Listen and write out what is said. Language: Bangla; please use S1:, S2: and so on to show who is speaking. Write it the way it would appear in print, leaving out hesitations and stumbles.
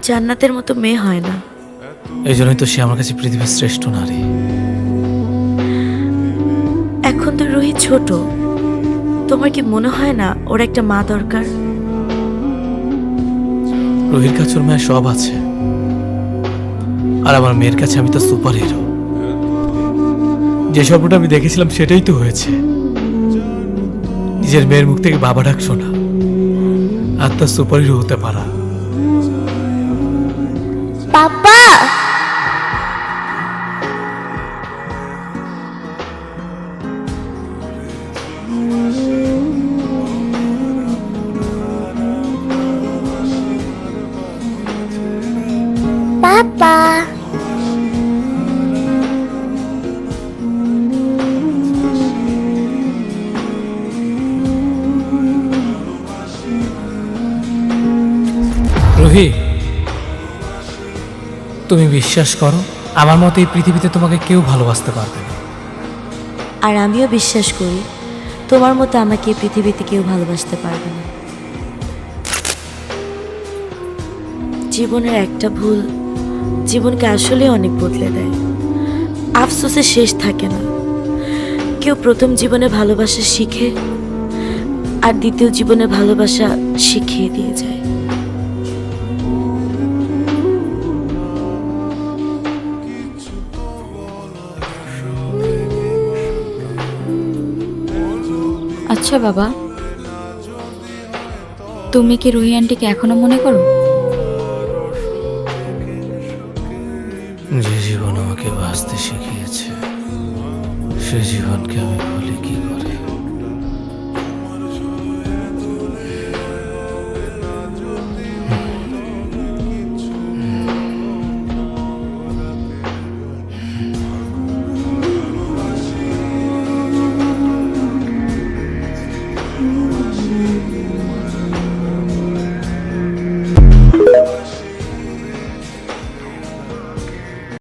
S1: জান্নাতের মতো মেয়ে হয় না।
S2: এই জন্যই তো সে আমার কাছে পৃথিবীর শ্রেষ্ঠ নারী।
S1: এখন তো রুহি ছোট, তোমার কি মনে হয় না ওর একটা মা দরকার?
S2: রুহির কাছে ওর মায়ের সব আছে, আর আমার মেয়ের কাছে আমি তো সুপার হিরো। যে স্বপ্নটা আমি দেখেছিলাম সেটাই তো হয়েছে। নিজের মেয়ের মুখ থেকে বাবা ডাক শোনা আর তার সুপার হিরো হতে পারা।
S3: পাপা, পাপা,
S2: রুহি, তুমি বিশ্বাস করো, আমার মতে এই পৃথিবীতে তোমাকে কেউ ভালোবাসতে পারবে না।
S1: আর আমিও বিশ্বাস করি তোমার মতো আমাকে এই পৃথিবীতে কেউ ভালোবাসতে পারবে না। জীবনের একটা ভুল জীবনকে আসলে অনেক বদলে দেয়। আফসোসের শেষ থাকে না। কেউ প্রথম জীবনে ভালোবাসা শিখে আর দ্বিতীয় জীবনে ভালোবাসা শিখিয়ে দিয়ে যায়।
S4: আচ্ছা বাবা, তুমি কি রুহি আন্টিকে এখনো মনে করো?
S2: যে জীবন আমাকে বাঁচতে শিখিয়েছে সে জীবনকে আমি ভুলি কি করে?